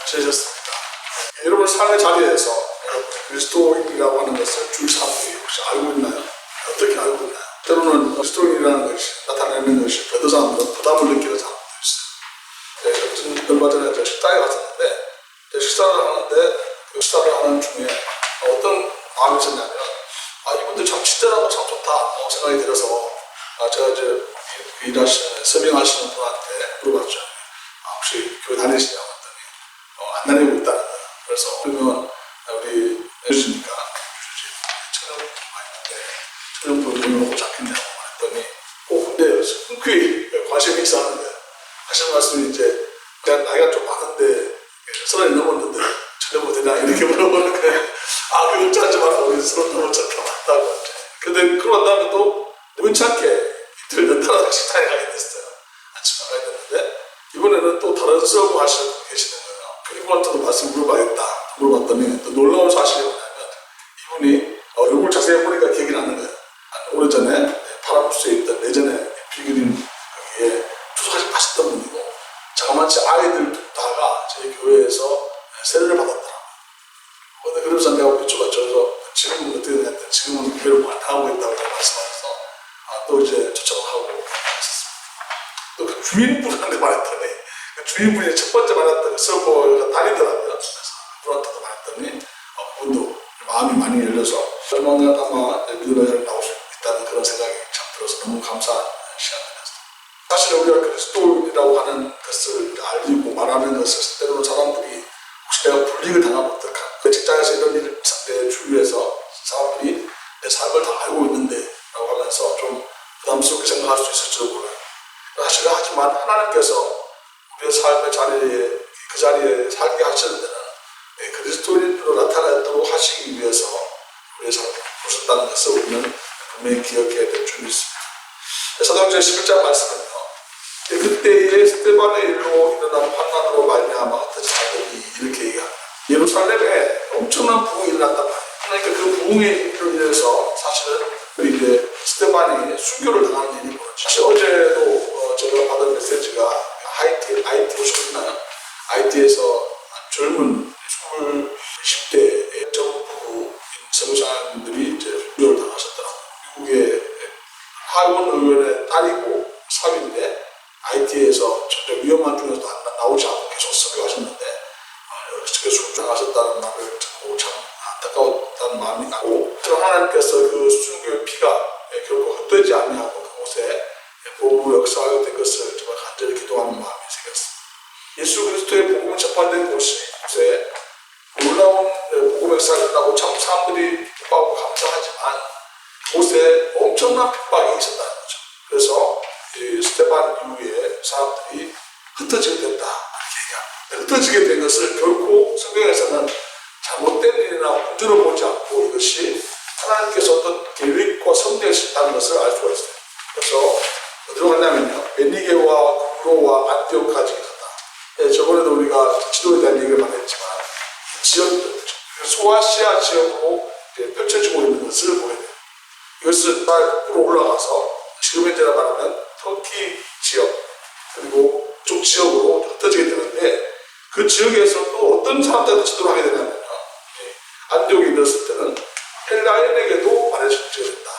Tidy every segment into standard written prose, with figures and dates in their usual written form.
지내셨습니까? 여러분 삶의 자리에서 그리스도인이라고 하는 것을 주위 사람들이 혹시 알고 있나요? 어떻게 알고 있나요? 때로는 그리스도인이라는 것이 나타내는 것이 어떤 사람들은 부담을 느끼는 사람들도 있어요. 얼마 전에 저 식당에 갔었는데 식사를 하는데 그 식사를 하는 중에 어떤 마음이 있었냐면 이분들 참 친절하고 참 좋다고 생각이 들어서 제가 이제 일하시는 서명하시는 분한테 물어봤죠. 혹시 교회 다니시냐고 했더니 안 다니고 있다는 거예요. 그래서 그러면 우리 해주시니까 주지 천연분 보려고 잡혔냐고 말했더니 근데 흔쾌히 관심이 있었는데 하시는 말씀이 이제 내가 나이가 좀 많은데 30이 넘었는데 천연분 되냐 이렇게 물어보는 거예요. 그거 걱정하지 마라 우리 30 넘었잖아 맞다고. 근데 그러고 난 다음에 또 우연찮게 이틀 연달아 식당에 가게 됐어요. 아침에 가게 됐는데 이번에는 또 다른 수업을 하시는 분이 계시는 거예요. 이분한테도 말씀 물어봤더니 또 놀라운 사실이 뭐냐면 이분이 얼굴 자세히 보니까 기억이 나는 거예요. 오래전에 파라부스에 있던 예전에 비그린 거기에 투숙하셨던 분이고 자그마치 아이들 다가 저희 교회에서 세례를 받았더라고요. 근데 그러면서 내가 여쭤봤죠. 지금은 어떻게 되냐 했더니 지금은 교회를 당하고 있다고 말씀하셔서 또 이제 초청을 하고 있었습니다. 또 그 주인분한테 말했더니 그 주인분이 첫 번째 말했던 그 서버가 다니더라고요. 그래서 그분한테도 말했더니 그분도 마음이 많이 열려서 얼마나 아마 믿음의 나올 수 있다는 그런 생각이 참 들어서 너무 감사한 시간이었어요. 사실 우리가 그리스도인이라고 하는 것을 알리고 말하는 것을 때로는 사람들이 혹시 내가 불이익을 당하면 어떡하? 그 직장에서 이런 일을 내 주위에서 사람들이 내 삶을 다 알고 있는데 라고 하면서 좀 부담스럽게 생각할 수 있을지도 몰라요. 사실 하지만 하나님께서 우리의 삶의 자리에 그 자리에 살게 하시는 데는 그리스도인으로 나타나도록 하시기 위해서 우리의 삶을 부르셨다는 것을 우리는 분명히 기억해야 될 줄 믿습니다. 사도행전 11장 말씀은요. 그때의 스데반의 일로 일어난 환난으로 말미암아 흩어진 자들이 이렇게 얘기합니다. 예루살렘에 엄청난 부흥이 일어났단 말이에요. 그러니까 그 부흥의 일로 인해서 사실은 이제 스데반이 순교를 당하는 일이 벌어졌죠. 사실 어제도 제가 받은 메시지가 IT 보셨나요? IT에서 젊은 20대의 전부인 선교사님들이 이제 순교를 당하셨더라고요. 미국의 하원 의원의 딸이고 사위인데 IT에서 전혀 위험한 중에서도 나오지 않고 계속 선교하셨는데 그렇게 순교하셨다는 말을 듣고 참 안타까웠다는 마음이 나고 하나님께서 그 순교의 피가 결코 헛되지 아니하고 그곳에 복음을 역사하게 된 것을 정말 간절히 기도하는 마음이 생겼습니다. 예수 그리스도의 복음을 전파된 곳에 놀라운 복음 역사를 했다고 참 사람들이 기뻐하고 감사하지만 그곳에 엄청난 핍박이 있었다는 거죠. 그래서 스데반 이후에 사람들이 흩어지게 된다 이렇게 얘기합니다. 흩어지게 된 것을 결코 성경에서는 잘못된 일이나 문제로 보지 않고 이것이 하나님께서 어떤 계획과 섭리가 있다는 것을 알 수가 있어요. 그래서 어디로 갔냐면요. 베니게와 구로와 안티오까지 갔다. 저번에도 우리가 지도에 대한 얘기를 많이 했지만 지역들, 소아시아 지역으로 펼쳐지고 있는 것을 보게 돼요. 이것은 북으로 올라가서 지금 현재라 말하면 터키 지역 그리고 쪽 지역으로 흩어지게 되는데 그 지역에서 또 어떤 사람들한테 지도를 하게 되냐면요. 안디옥에 이르렀을 때는 헬라인에게도 말해주게 된다.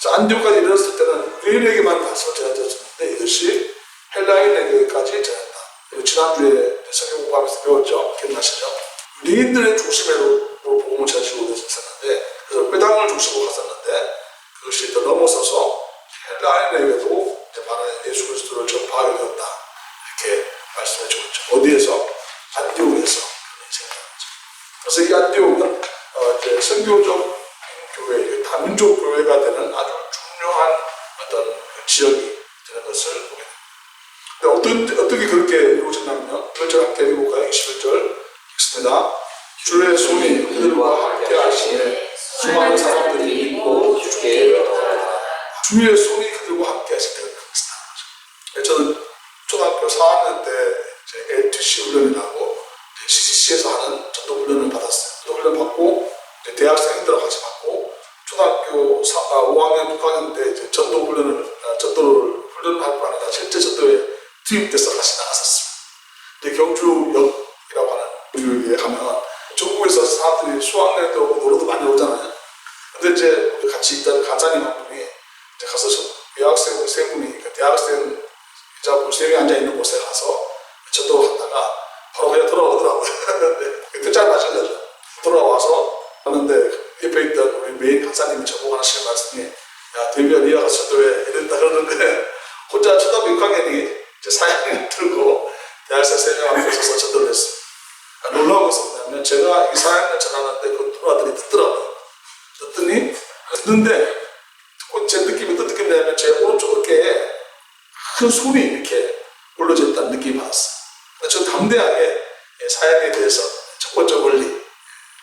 안디옥까지 이르렀을 때는 유대인에게만 말씀을 전해졌는데 이것이 헬라인에게까지 전한다. 지난주에 성경 공부하면서 배웠죠. 기억나시죠? 유대인들의 중심으로 복음을 전시고 있었는데 그래서 회당을 중심으로 갔었는데 그것이 더 넘어서서 헬라인에게도 말하는 예수 그리스도를 전파하게 되었다. 이렇게 말씀해 주었죠. 어디에서? 안디옥에서. 그래서 이 안디옥은 이제 선교적 교회, 다민족 교회가 되는 아주 중요한 어떤 지역이 되는 것을 보게 됩니다. 근데 어떻게 그렇게 이루어졌냐면요. 1절 함께 읽어볼까요? 21절 읽습니다. 주의 손이 그들과 함께 하시니 수많은 사람들이 믿고 주께 따르더라. 주의 손이 그들과 함께 하실 때가 그렇습니다. 저는 초등학교 4학년 때 LTC 훈련이라고 CCC에서 하는 전도 훈련을 받았어요. 훈련 받고 대학생들하고 같이 받고 초등학교 5학년, 6학년 때 이제 전도를 훈련할 거 아니라 실제 전도에 투입돼서 다시 나갔었습니다. 이제 경주역이라고 하는 교육에 가면 전국에서 사람들이 수학여행도 오고 놀러도 많이 오잖아요. 근데 이제 같이 있던 간사님 한 분이 이제 가서 여학생 세 분이 대학생 여자분 3명이 앉아있는 곳에 가서 저도 갔다가 바로 그냥 돌아오더라고요. 그때 잘 맞은 거죠. 돌아와서 하는데 옆에 있던 우리 메인 간사님이 저보고 하시는 말씀이 야 대비야 니가 가서 저도 왜 이랬다 그러는데 혼자 초등학교 6학년이 이제 사양을 들고 대학생 3명 앞에 서서 전도를 했어요. 놀라운 것은 뭐냐면 제가 이 사양을 전하는데 그 누나들이 듣더라고요. 듣는데 제 느낌이 어떤 느낌이냐면 제 오른쪽 어깨에 큰 손이 이렇게 올려져 있다는 느낌이 받았어요. 저 담대하게 사양에 대해서 첫 번째 원리,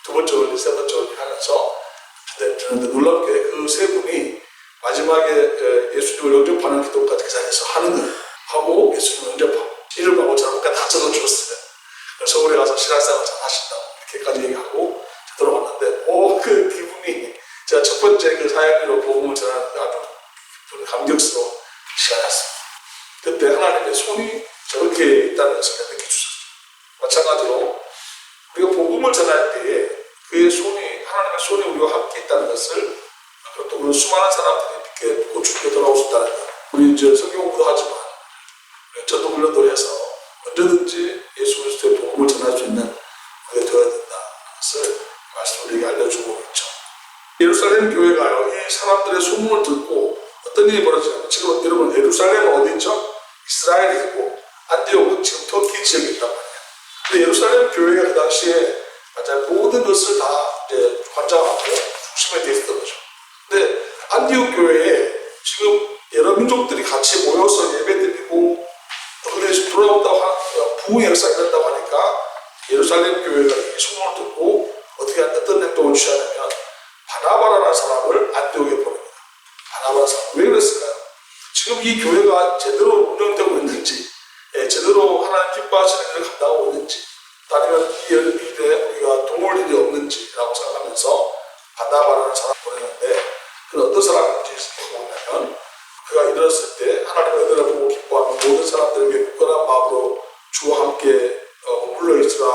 두 번째 원리, 세 번째 원리 하면서 저는 놀랍게 그 세 분이 마지막에 예수님을 영접하는 기도까지 그 자리에서 하는 걸 하고 예수님을 영접하고 이름하고 저랑까지 다 적어주었어요. 서울에 가서 신앙생활 잘 하신다고 이렇게까지 얘기하고 들어왔는데 그 기분이 제가 첫 번째 그 사역으로 복음을 전하는 아주 감격스러운 시간이었습니다. 그때 하나님의 손이 저렇게 있다는 것을 느껴주셨어요. 마찬가지로 우리가 복음을 전할 때에 그의 손이 하나님의 손이 우리와 함께 있다는 것을 또 수많은 사람들이 믿게 믿고 주께 돌아올 수 있다는 것. 우리 이제 성경 공부도 하지만 전도 훈련도 해서 언제든지 예수 그리스도의 복음을 전할 수 있는 우리가 되어야 된다는 것을 말씀을 우리에게 알려주고 있죠. 예루살렘 교회가요, 이 사람들의 소문을 듣고 어떤 일이 벌어지냐면 지금 여러분 예루살렘은 어디 있죠? 이스라엘이 있고 안디옥은 지금 터키 지역에 있단 말이에요. 근데 예루살렘 교회가 그 당시에 모든 것을 다 이제 관장하고 중심에 돼 있었던 거죠. 근데 안디옥 교회에 지금 여러 민족들이 같이 모여서 예배드리고 그들이 돌아온다고 부흥의 역사가 일어난다고 하니까 예루살렘 교회가 이 소문을 듣고 어떤 행동을 취하냐면 바나바라는 사람을 안디옥에 보냅니다. 바나바라는 사람 왜 그랬을까요? 지금 이 교회가 제대로 운영되고 있는지, 제대로 하나님 기뻐하시는 일을 감당하고 있는지, 아니면 이 일에 우리가 도울 일이 없는지라고 생각하면서 바나바라는 사람을 보냈는데 그는 어떤 사람인지 보면 그가 일어났을 때 하나님의 은혜를 보고 기뻐하며 모든 사람들에게 굳건한 마음으로 주와 함께 물러있으라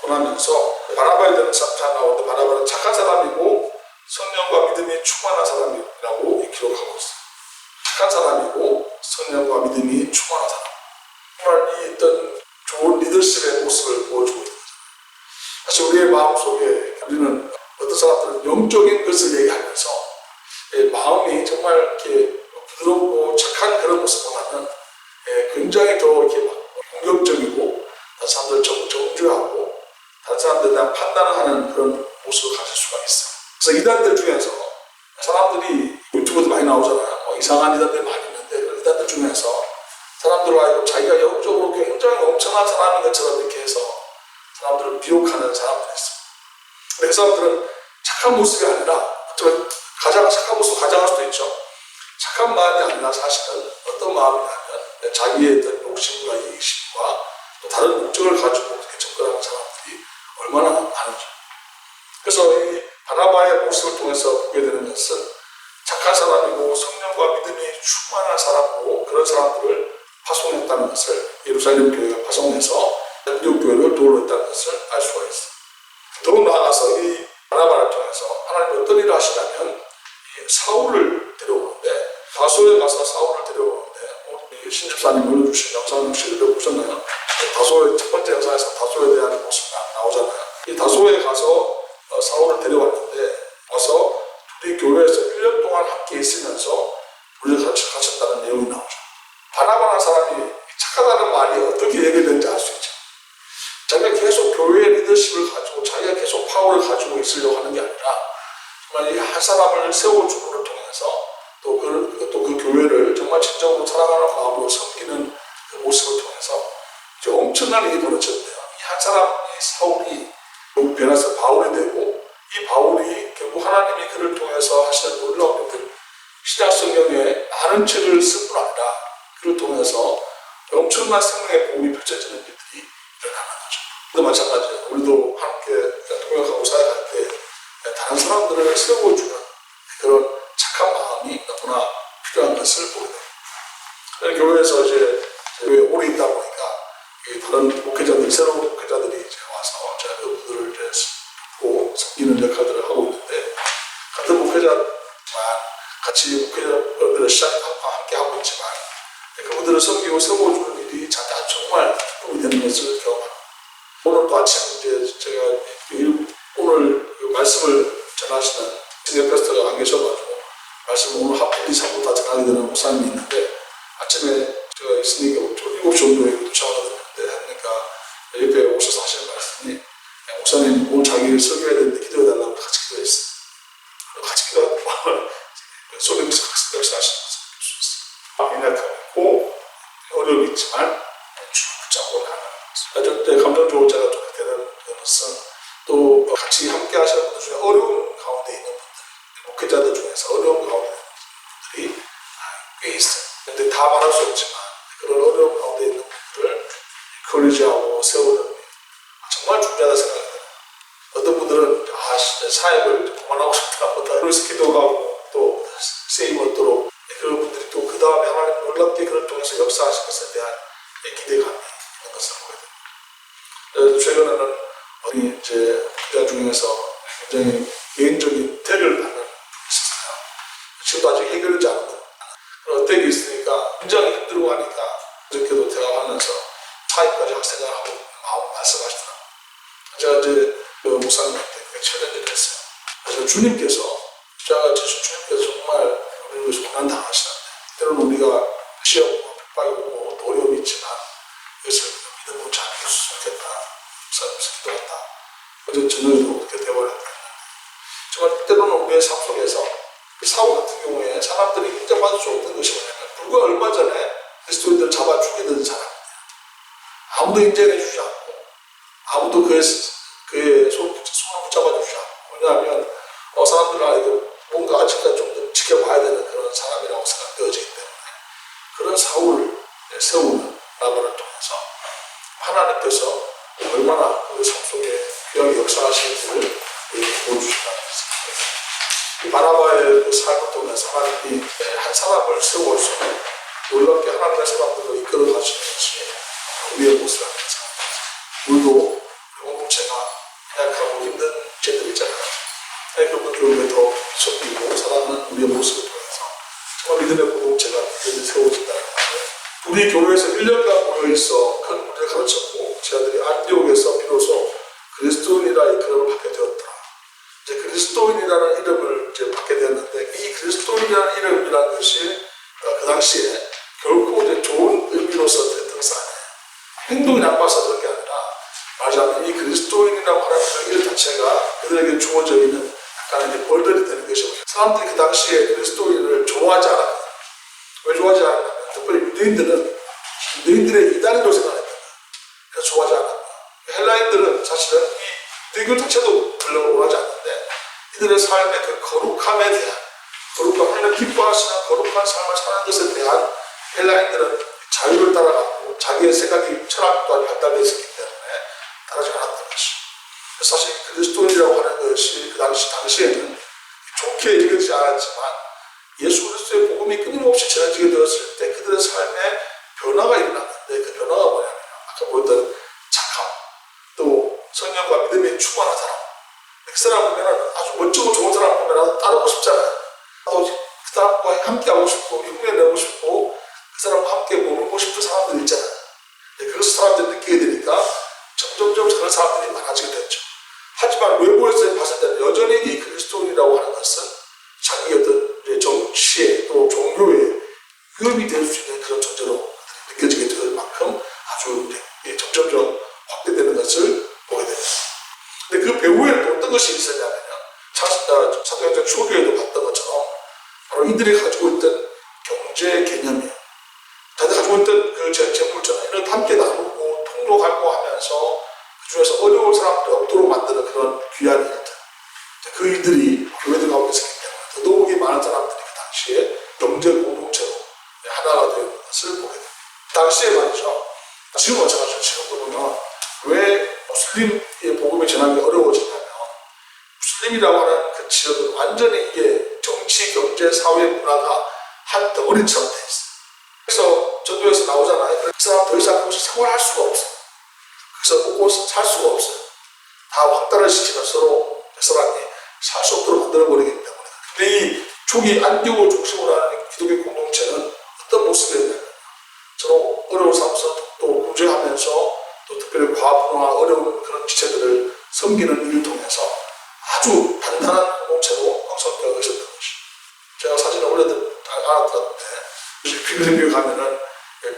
권하면서 바나바에 대한 사람 가운데 바나바는 착한 사람이고 성령과 믿음이 충만한 사람이라고 기록하고 있어요. 착한 사람이고 성령과 믿음이 충만한 사람. 정말 이 어떤 좋은 리더십의 모습을 보여주고 있는 거죠. 사실 우리의 마음속에 우리는 어떤 사람들은 영적인 것을 얘기하면서 마음이 정말 이렇게 부드럽고 착한 그런 모습보다는 굉장히 더 이렇게 공격적이고 다른 사람들 정죄하고 다른 사람들에 대한 판단을 하는 그런 모습을 가질 수가 있어요. 그래서 이단들 중에서 사람들이 유튜브도 많이 나오잖아요. 이상한 이단들 많이 있는데 그런 이단들 중에서 사람들로 하여금 자기가 영적으로 굉장히 엄청난 사람인 것처럼 이렇게 해서 사람들을 미혹하는 사람들이 있어요. 그 사람들은 착한 모습이 아니라 가장 착한 모습을 가장할 수도 있죠. 착한 마음이 아니라 사실은 어떤 마음이냐면 자기의 어떤 욕심과 이익심과 또 다른 목적을 가지고 그렇게 접근하는 사람들이 얼마나 많은지. 그래서 이 바나바의 모습을 통해서 보게 되는 것은 착한 사람이고 성령과 믿음이 충만한 사람이고 그런 사람들을 파송했다는 것을 예루살렘 교회가 파송해서 안디옥 교회를 도우러 했다는 것을 알 수가 있어요. 더욱 나아가서 이 바나바를 통해서 하나님이 어떤 일을 하시냐면 사울을 데려오는데 다소에 가서 사울을 데려오는데 신집사님 올려주신 영상 혹시 보셨나요? 다소의 첫 번째 영상에서 다소에 대한 모습이 나오잖아요. 이 다소에 가서 사울을 데려왔는데 와서 둘이 교회에서 1년 동안 함께 있으면서 우리를 가르쳤다는 내용이 나오죠. 바나바라는 사람이 착하다는 말이 어떻게 얘기되는지 알 수 있죠. 자기가 계속 교회의 리더십을 가지고 자기가 계속 파워를 가지고 있으려고 하는 게 아니라 정말 이 한 사람을 세워주고를 통해서 또 그 교회를 정말 진정으로 사랑하는 마음으로 섬기는 그 모습을 통해서 이제 엄청난 일이 벌어졌는데요. 이 한 사람, 이 사울이 변해서 바울이 되고 이 바울이 결국 하나님이 그를 통해서 하시는 놀라운 일들, 신약 성경에 많은 책을 쓴 뿐 아니라 그를 통해서 엄청난 생명의 복음이 펼쳐지는 일들이 일어나는 거죠. 또 마찬가지예요. 우리도 함께 동역하고 살아갈 때 다른 사람들을 세워주는 그런 착한 마음이 너무나 필요한 것을 보게 됩니다. 교회에서 이제 교회에 오래 있다 보니까 다른 그런 목회자들이, 새로운 목회자들이 이제 와서 제가 그분들을 이제 돕고 섬기는 역할들을 하고 있는데, 같은 목회자지만 같이 목회자들을 함께 하고 있지만 그분들을 섬기고 세워주는 일이 정말 도움이 되는 것을 경험합니다. 오늘 또 아침 이제 제가 오늘 말씀을 전하시는 시니어 패스터가 안 계셔가지고 말씀을 오늘 하필 2, 3부 다 전하게 되는 목사님이 있는데, 아침에 제가 있으니까 7시 정도에 도착하는데 하니까 옆에 오셔서 하시는 말씀이, 목사님 오늘 자기 설교해야 되는데 기도해달라고 같이 기도했어요. 같이 기도하고 소리 역시 하시는 말씀 생각하고 어려움이 있지만 쭉 붙잡고 나가는 것을. 감정적으로 제가 좀 대단한 것은 또 같이 함께 하시는 분들 중에 어려운 가운데 있는 분들, 목회자들 중에서 어려운 가운데 있는 분들이 꽤 있어요. 근데 다 말할 수 없지만 그런 어려운 가운데 있는 분들을 encourage하고 세우는 정말 중요하다 생각이 들어요. 어떤 분들은 사역을 그만하고 싶다보다 그래서 기도하고 또 세임 얻도록, 그런 분들이 또 그 다음에 하나님 놀랍게 그걸 통해서 역사하신 것에 대한 기대감이 있는 것을 보게 됩니다. 최근에는 우리 이제 목회자 중에서 굉장히 개인적인 태를 받는 분이 있었어요. 지금도 아직 해결되지 않은 그런 어택이 있으니까 굉장히 힘들고 하니까 그저께도 대화하면서 사입까지 학생을 하고 마음 말씀하시더라고요. 제가 이제 그 목사님한테 챌린지를 했어요. 그래서 주님께서 정말 우리를 고난 당하시는데, 때로는 우리가 시험과 핍박이 오고 또 어려움이 있지만 이것을 믿음으로 잘 이길 수 있겠다. 목사님께서 기도한다. 어제 저녁에도 그렇게 대화를 했는데, 정말 때로는 우리의 삶 속에서 사고 같은 경우에 사람들이 인정받을 수 없는 것이 뭐냐면, 불과 얼마 전에 그리스도인들을 잡아 죽이던 사람이에요. 아무도 인정해 주지 않고 아무도 그의 손을 붙잡아 주지 않고, 왜냐하면 사람들은 이거 뭔가 아직까지 좀 더 지켜봐야 되는 그런 사람이라고 생각되어지기 때문에 그런 사울을 세우는 나발을 통해서 하나님께서 얼마나 그 삶 속에 귀하게 역사하시는지를 보여주신다는 것입니다. 이 바나바의 그 삶을 통해서 하나님이 한 사람을 세워서 놀랍게 하나님의 사람들을 이끌어 가시는 것이 우리의 모습이라는 생각입니다. 우리도 공동체가 약하고 힘든 죄들 있잖아요. 그분들을 더 섬기고 사랑하는 우리의 모습을 통해서 정말 믿음의 공동체가 세워진다는 것을, 우리 교회에서 1년간 모여있어 큰 문제를 가르쳤고 저희들이 안디옥에서 비로소 그리스도인이라 이름을 받게 되었더라. 이제 그리스도인이라는 이름을 이제 받게 되었는데, 이 그리스도인이라는 이름이라는 것이 그 당시에 결코 이제 좋은 의미로서 됐던 것이 아니에요. 행동이 나빠서 그런 게 아니라, 말하자면 이 그리스도인이라고 하는 그 이름 자체가 그들에게 주어져 있는 약간 이제 벌들이 되는 것이고, 사람들이 그 당시에 그리스도인을 좋아하지 않았거든요. 왜 좋아하지 않았냐면, 특별히 유대인들의 이단으로 생각했던 거예요. 그래서 좋아하지 않았고요. 헬라인들은 사실은 이 유대교 자체도 별로 원하지 않는데, 이들의 삶의 그 거룩함에 대한, 하나님 기뻐하시는 거룩한 삶을 사는 것에 대한 헬라인들은 자유를 따라가고 자기의 생각이 철학과 발달되어 있었기 때문에 따르지 않았던 것이죠. 사실 그리스도인이라고 하는 것이 그 당시에는 좋게 여겨지지 않았지만, 예수 그리스도의 복음이 끊임없이 전해지게 되었을 때 그들의 삶에 변화가 일어났는데, 그 변화가 뭐냐면 아까 보였던 착함, 또 성령과 믿음에 충만한 사람. 그 사람 보면 아주 멋지고 좋은 사람 보면 따르고 싶잖아요. 그 사람과 함께 하고 싶고 흉내내고 싶고 그 사람과 함께 머물고 싶은 사람들이 있잖아요. 그것을 사람들이 느끼게 되니까 점점점 그런 사람들이 많아지게 됐죠. 하지만 외부에서 봤을 때는 여전히 이 그리스도인이라고 하는 것은 자기 어떤 정치에 또 종교에 위협이 될 수 있는 그런 존재로 느껴지게 될 만큼 아주 점점점 확대되는 것을 보게 됩니다. 근데 그 배후에는 어떤 것이 있었냐면요, 사도행전 초기에도 봤던 것처럼 바로 이들이 가지고 있던 경제 개념이에요. 다들 가지고 있던 그 재물잖아요. 이런 함께 나누고 통로가고 하면서 그 중에서 어려운 사람들이 없도록 만드는 그런 귀한 일들. 그 일들이 교회들 가운데 있었기 때문에 더더욱이 많은 사람들이 그 당시에 경제 공동체로 하나가 되는 것을 보게 됩니다. 당시에 말이죠. 지금 마찬가지로 지금도 보면 왜 무슬림의 복음이 전하기 어려워지냐면, 무슬림이라고 하는 그 지역은 완전히 이게 정치, 경제, 사회, 문화가 한 덩어리처럼 돼 있어요. 그래서 전도에서 나오잖아요. 그 사람 더 이상 그것을 생활할 수가 없어요. 그래서 먹고 살 수가 없어요. 다 확단을 시키면 서로 사람이 살 수 없도록 만들어버리기 때문에. 근데 이 초기 안디옥을 중심으로 하는 기독교 공동체는 어떤 모습이었냐면 서로 어려운 삶에서 또 구제하면서 또 특별히 과부나 어려운 그런 지체들을 섬기는 일을 통해서 아주 단단한 공동체로 성격을 하셨던 것이죠. 제가 사진을 알았던데 필리핀에 가면은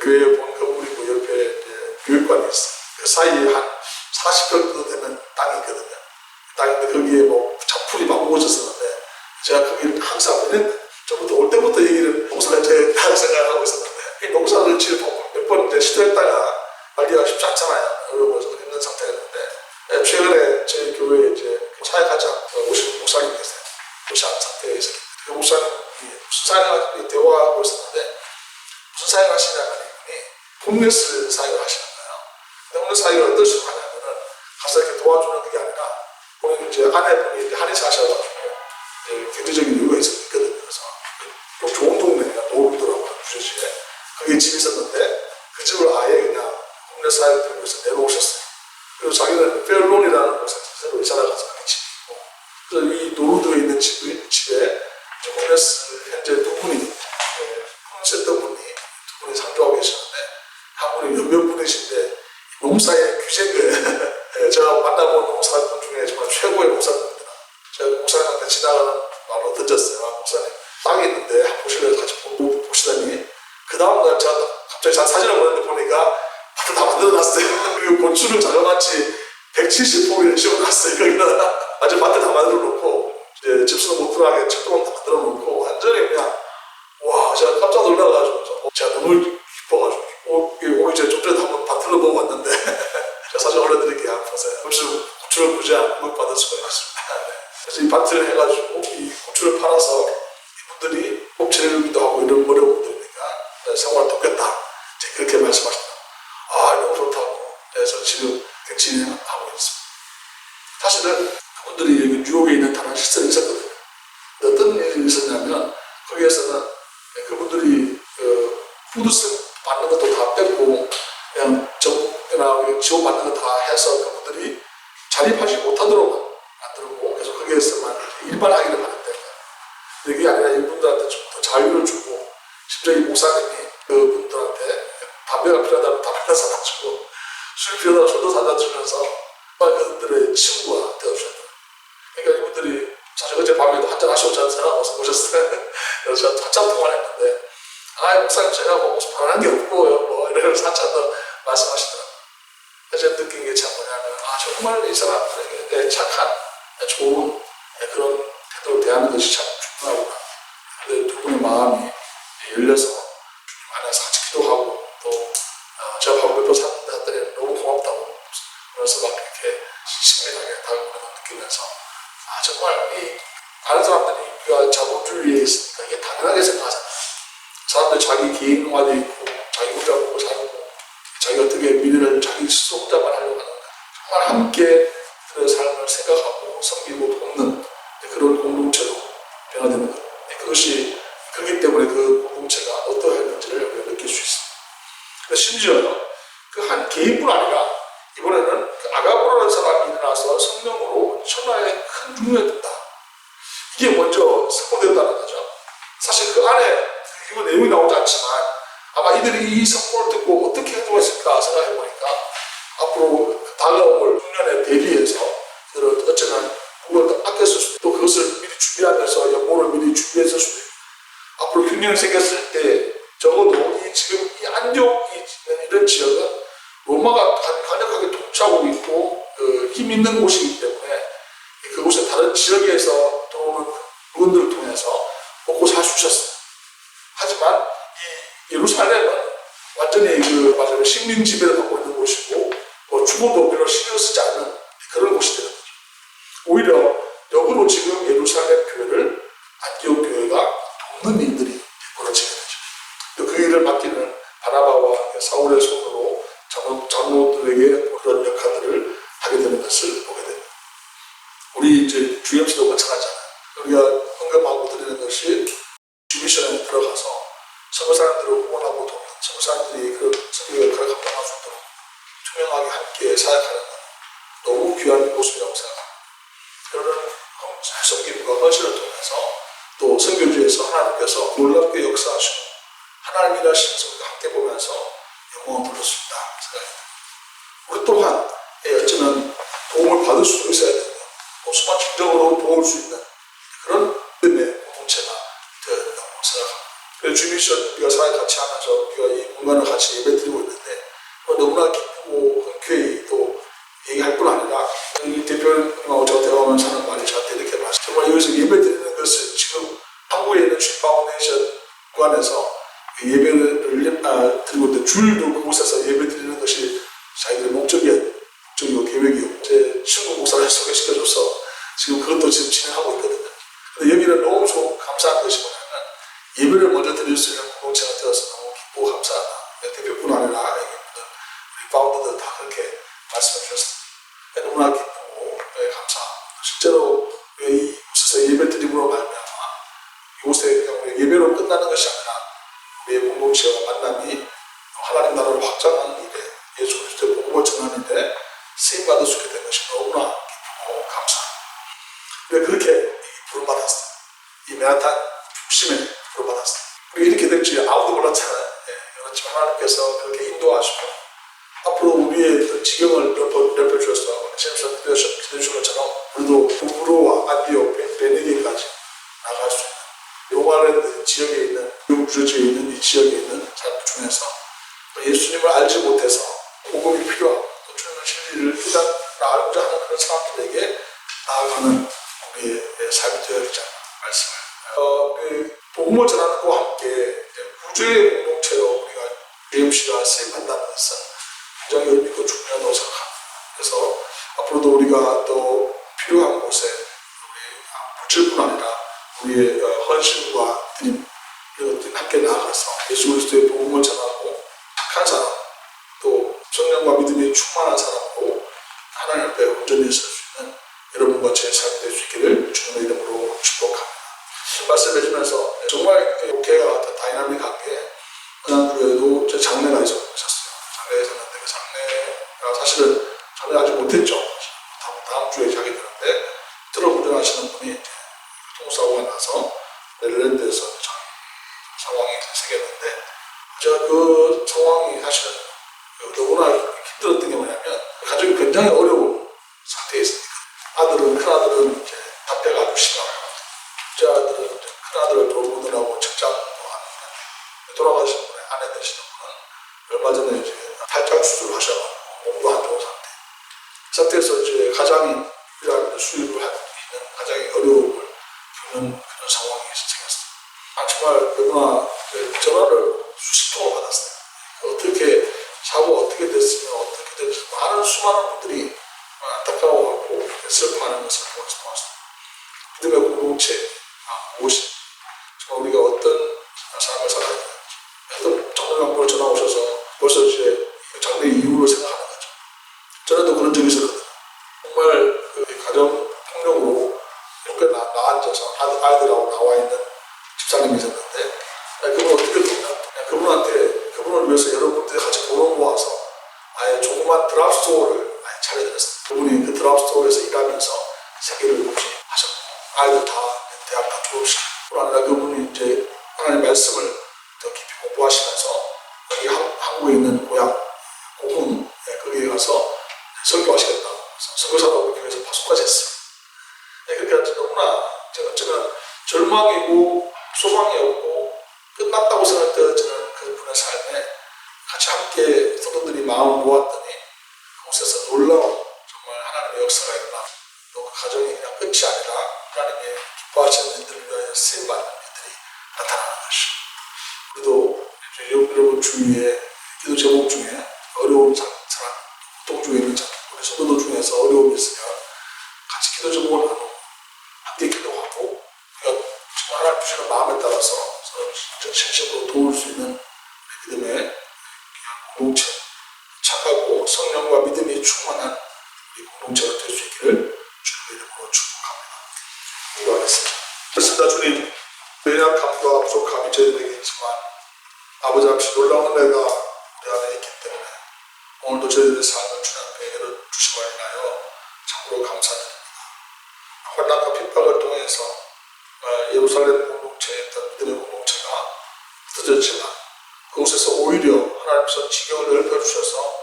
교회 본 건물이고 옆에 교육관이 있어요. 그 사이에 한 40평 정도 되는 땅이 있거든요. 땅인데 거기에 뭐 잡풀이 막 우거졌었는데 제가 거기 항상 저부터 올 때부터 얘기를 농사를 제가 생각하고 있었는데 이 농사를 지을 몇번 이제 시도했다가 관리가 쉽지 않잖아요. 어려워서 있는 상태였는데 최근에 저희 교회에 이제 사역하자 오신 목사님 계세요. 무시한 상태에 있었기 때문에 그 목사님이 무슨 사역을 대화하고 있었는데 무슨 사역을 하시냐면 이분이 홈리스 사역을 하시는 거예요. 근데 홈리스 사역을 어떤 식으로 하냐면은 가서 이렇게 도와주는 게 아니라 본인 이제 아내분이 한의사 하셔가지고 경제적인 이유가 있거든요. 그래서 좀 좋은 동네가 노을이더라고요. 주저지에 거기에 집이 있었는데 그 집을 아예 그냥 홈리스 사역 들면서 내놓으셨어요. 그리고 자기는 펠론이라는 곳에 새로 이사를 가서 그 집이 있고 그래서 이 노르드에 있는 집에 홈리스 현재 두 분이 홈리스 했던 분이 두 분이 상주하고 계시는데 한 분이 몇몇 분이신데 농사의 규제가 제가 만나본 농사꾼 중에 정말 최고의 농사꾼입니다. 제가 목사님한테 지나가는 말로 던졌어요. 목사님 땅이 있는데 한 보실래요? 같이 보시더니 그 다음날 제가 갑자기 사진을 보냈는데 보니까 밭을 다 만들어놨어요. 그리고 고추를 자그마치 170포기를 씌워놨어요. 거기는 아주 밭을 다 만들어놓고 이제 집수는 못 들어가게 철도만 다 만들어놓고 완전히 그냥 와 제가 깜짝 놀라가지고 제가 너무 기뻐가지고 오기 전에 좀 전에 한번 밭을 보고 왔는데 제가 사진 올려드릴게요. 한번 보세요. 고추를 굳이 안 받을 수가 있습니다. 그래서 이 밭을 해가지고 이 고추를 팔아서 이분들이 꼭지내기도 하고 이런 어려운 분들이니까 생활을 돕겠다. 그렇게 말씀하셨다. 아 너무 좋다고. 그래서 지금 진행하고 있습니다. 사실은 그분들이 여기 뉴욕에 있는 다른 시설이 있었거든요. 어떤 일이 있었냐면 거기에서는 그분들이 푸드스 받는 것도 다 뺐고 그냥 정부나 지원 받는 거 다 해서 그분들이 자립하지 못하도록 만들고 그래서 거기에서만 일반 학위를 받았다는 거예요. 근데 그게 아니라 이분들한테 좀 더 자유를 주고 심지어 이 목사님이 그분들한테 담배가 필요하다면 담배를 사다주고 술 필요하다면 술도 사다주면서 그들의 친구가 되어주셨더라고요. 그러니까 이분들이 사실 어젯밤에도 한잔 하셨지 않아요? 어서 오셨어요. 그래서 제가 한참 통화를 했는데 목사님 제가 뭐 변한 게 없고요. 뭐 이러면서 한참 더 말씀하시더라고요. 그래서 제가 느낀 게 참 뭐냐면 정말 이 사람들에게 착한 좋은 그런 태도를 대하는 것이 참 중요하구나. 근데 두 분의 마음이 열려서 주님 안에서 같이 기도하고 또 제가 밥을 몇번 샀는데 했더니 너무 고맙다고 그래서 막 이렇게 친밀하게 다가오는 걸 느끼면서 정말 이 다른 사람들이 우리가 자본주의에 있으니까 이게 당연하게 생각하잖아요. 사람들 자기 개인화돼 있고 자기 혼자 보고 살고 자기 어떻게 미래를 자기 스스로 혼자만 하려고 하는 거야. 정말 함께 그의 삶을 생각하고 섬기고 돕는 그런 공동체로 변화되는 거예요. 그것이 그렇기 때문에 그 공동체가 어떠했는지를 우리가 느낄 수 있습니다. 근데 심지어요, 그 한 개인뿐 아니라 이번에는 그 아가보라는 사람이 일어나서 성령으로 천하에 큰 중용이 된다. 이게 먼저 선포됐다는 거죠. 사실 그 안에 이거 내용이 나오지 않지만 아마 이들이 이 선포를 듣고 어떻게 행동했을까 생각해보니까 앞으로 다가올 6년에 대비해서 그들은 어쩌면 그걸 아꼈을 수도 있고 그것을 미리 준비하면서 연봉을 미리 준비했을 수도 있고 앞으로 흉년이 생겼을 때 적어도 지금 이 안디옥 이런 지역은 로마가 강력하게 통치하고 있고 힘 있는 곳이기 때문에 그곳에 다른 지역에서 들어오는 물건들을 통해서 먹고 살 수 있었어요. 하지만 이 예루살렘은 완전히 맞아요. 식민 지배를 받고 있는 곳이고 죽어도 별로 신경 쓰지 않는 그런 곳이 되는 거죠. 오히려 역으로 지금 예루살렘 교회를 안디옥 교회가 돕는 일들이 벌어지게 되죠. 그 일을 맡기는 바나바와 사울의 손으로 장로들에게 그런 역할들을 하게 되는 것을 보게 됩니다. 우리 이제 주임시도 마찬가지잖아요. 우리가 언급하고 드리는 것이 주미션에 들어가서 선교 사람들을 후원하고 돕는 선교 사람들이 그 선교 역할을 감당할 수 있도록 투명하게 함께 사역하는 건 너무 귀한 모습이라고 생각합니다. 그러는 섬김과 헌신을 통해서 또 선교지에서 하나님께서 놀랍게 역사하시고 하나님 일하시면서 우리가 함께 보면서 영광을 부를 수 있다 생각합니다. 우리 또한 어쩌면 도움을 받을 수도 있어야 되고 또 수반적으로 도울 수 있는 그런 믿음의 공동체가 되어야 된다고 생각합니다. 그래서 주미션 우리가 사회 같이 하면서 우리가 이 공간을 같이 예배드리고 있는데 너무나 기쁘고 흔쾌히 또 얘기할 뿐 아니라 이 대표님하고 저 대화하면서 하는 말이 저한테 이렇게 말씀 정말 여기서 예배드리는 것은 지금 한국에 있는 주 파운데이션 구간에서 예배를 드리고 있는데 주일도 그곳에서 예배드리는 것이 자기들의 목적이고 계획이고 제 친구 목사를 소개시켜줘서 지금 그것도 지금 진행하고 있거든요. 근데 여기는 너무 좋고 감사한 것이 뭐냐면 예배를 먼저 드릴 수 있는 공동체가 되어서 너무 기쁘고 감사하다. 대표뿐 아니라 우리 파운더들 다 그렇게 말씀해 주셨습니다. 너무나 기쁘고 감사합니다. 실제로 이곳에서 예배 드림으로 말미암아 이곳에 예배로 끝나는 것이 아니라 우리의 공동체와 만남이 하나님 나라를 확장하는 일에 예수 그리스도의 복음을 전하는 일에 쓰임받을 수 있게 된 것이 너무나 기쁘고 감사합니다. 우리가 그렇게 부름받았어요. 이 맨하탄 중심에 부름받았어요. 우리 이렇게 될지 아무도 몰랐잖아요. 그렇지만 하나님께서 그렇게 인도하시고 앞으로 우리의 지경을 넓혀주셔서 지금서 기도해주신 것처럼 우리도 부브로와 안디옥, 베네기까지 나갈 수 있는 요가랜드 지역에 있는 미국 주지에 있는 이 지역에 있는 사람들 중에서 예수님을 알지 못해서 복음이 필요하고 또 주님의 진리를 일단 알고자 하는 그런 사람들에게 나아가는 우리의 삶이 되어야 되지 않나 말씀을 우리 복음을 전하는 것과 함께 구주의 공동체로 우리가 UMC가 세입한다는 것은 굉장히 의미있고 중요하다고 생각합니다. 그래서 앞으로도 우리가 또 필요한 곳에 우리 물질뿐 아니라 우리의 헌신과 드림 이런 것들이 함께 나아가서 예수 그리스도의 복음을 전하고 착한 사람 또 성령과 믿음이 충만한 사람으로 하나님 앞에 온전히 설 수 있는 여러분과 제 삶이 될 수 있기를 주님의 이름으로 축복합니다. 말씀해 주면서 정말 교회가 다이나믹한 게 지난주에도 제 장례가 있었어요. 장례에 있었는데 그 장례가 사실은 장례 아직 못했죠. 다음 주에 자게 되는데 트럭 운전하시는 분이 교통사고가 나서 메릴랜드에서 상황이 생겼는데 제가 그 상황이 사실은 너무나 힘들었던 게 뭐냐면 가족이 굉장히 어려운 상태에 있으니까 큰아들은 이제 답배가 아주 심하고 둘째 아들은 큰아들을 돌보느라고 직장도 하는데 돌아가신 분의 아내 되시는 분은 얼마 전에 이제 탈장 수술을 하셔가지고 몸도 안 좋은 상태. 그 상태에서 이제 가장인 수입을 하고 있는 가장의 어려움을 겪는 그런 상황이 생겼어요. 정말 너무나 전화를 수십 통을 받았어요. 어떻게 사고가 어떻게 됐으면 어떻게 됐으면 많은 수많은 분들이 안타까워하고 슬퍼하는 것을 보았습니다. 믿음의 공동체 무엇이 정말 우리가 어떤 삶을 살아야 되는지 어떤 장로님을 전화 오셔서 벌써 이제 장례 이후로 생각하는 거죠. 전에도 그런 적이 있었거든요. 정말 그 가정 폭력으로 이렇게 나앉아서 아이들하고 나와 있는 집사님이 있었는데 그분 어떻게 됐냐 그분을 위해서 여러분들이 같이 돈을 모아서 아예 조그만 드랍스토어를 차려드렸어요. 그분이 그 드랍스토어에서 일하면서 세계를 유지하셨고 아이들 다 대학 다 졸업시키고 뿐 아니라 그분이 이제 하나님의 말씀을 더 깊이 공부하시면서 여기 한국에 있는 고향 고흥 거기에 가서 설교하시겠다고 선교사라고 교회에서 파송까지 했어요. 그렇게 하여튼 너무나 제가 어쩌면 절망이고 소망이 없고 끝났다고 생각되어지는 그분의 삶에 같이 함께 성도들이 마음을 모았더니 그곳에서 놀라운 정말 하나님의 역사가 일어나 또 그 가정이 그냥 끝이 아니라 하나님의 기뻐하시는 일들을 위하여 쓰임받는 일들이 나타나는 것이죠. 우리도 여러분 주위에 기도 제목 중에 어려운 사람, 고통 중에 있는 사람, 우리 성도들 중에서 어려움이 있으면 같이 기도 제목을 나누고 함께 기도하고 우리가 정말 하나님 주시는 마음에 따라서 서로 진심으로 도울 수 있는 믿음의 공동체, 착하고 성령과 믿음이 충만한 우리 공동체가 될 수 있기를 주님의 이름으로 축복합니다. 기도하겠습니다. 그렇습니다. 주님, 연약함과 부족함이 저희들에게 있지만 아버지 앞에 놀라운 은혜가 우리 안에 있기 때문에 오늘도 저희들의 삶을 주님 앞에 열어주심을 인하여 참으로 감사드립니다. 환난과 핍박을 통해서 예루살렘 공동체에 있던 믿음의 공동체가 흩어졌지만 그곳에서 오히려 하나님께서 지경을 넓혀주셔서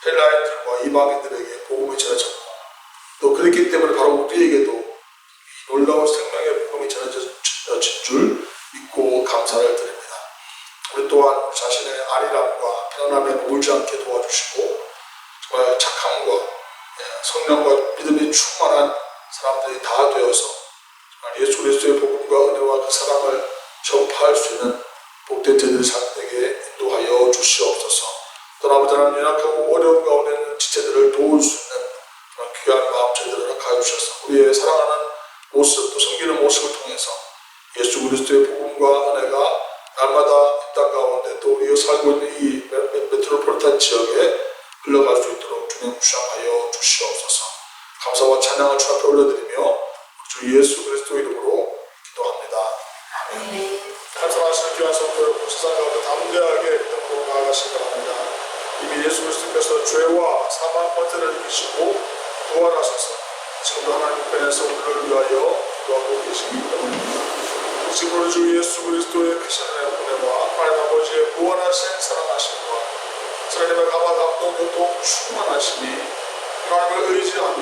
헬라인들과 이방인들에게 복음이 전해졌고 또 그렇기 때문에 바로 우리에게도 놀라운 생명의 복음이 전해진 줄 믿고 감사를 드립니다. 우리 또한 우리 자신의 안일함과 편안함에 머물지 않게 도와주시고 정말 착함과 성령과 믿음이 충만한 사람들이 다 되어서 정말 예수 그리스도의 복음과 은혜와 그 사랑을 전파할 수 있는 복된 저희들의 삶에게 인도하여 주시옵소서. 또 아버지 하나님 연약하고 어려운 가운데 있는 지체들을 도울 수 있는 그런 귀한 마음 저희들을 허락하여 주셔서 우리의 사랑하는 모습 또 섬기는 모습을 통해서 예수 그리스도의 복음과 은혜가 날마다 이 땅 가운데 또 우리가 살고 있는 이 메트로폴리탄 지역에 흘러갈 수 있도록 주님 주장하여 주시옵소서. 감사와 찬양을 주 앞에 올려드리며 우리 주 예수 그리스도 이름으로 기도합니다. 아멘. 찬송하시는 귀한 성도 여러분, 세상 가운데 담대하게 믿음으로 나아가시기 바랍니다. 이미 예수 그리스도께서 죄와 사망 권세를 이기시고 부활하셔서 지금도 하나님 편에서 우리를 위하여 기도하고 계시기 때문입니다. 지금으로 주 예수 그리스도의 크신 은혜와 하나님 아버지의 무한하신 사랑하심과 하나님의 감화 감동 교통 충만하심이 하나님을 의지하며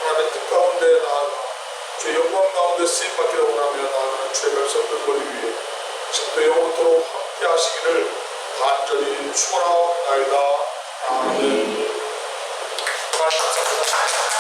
하나님의 뜻 가운데 나아가 주의 영광 가운데 쓰임받기를 원하며 나아가는 주의 백성들을 위해 지금도 영원토록 함께 하시기를 간절히 축원하옵나이다. 아멘. 감사합니다.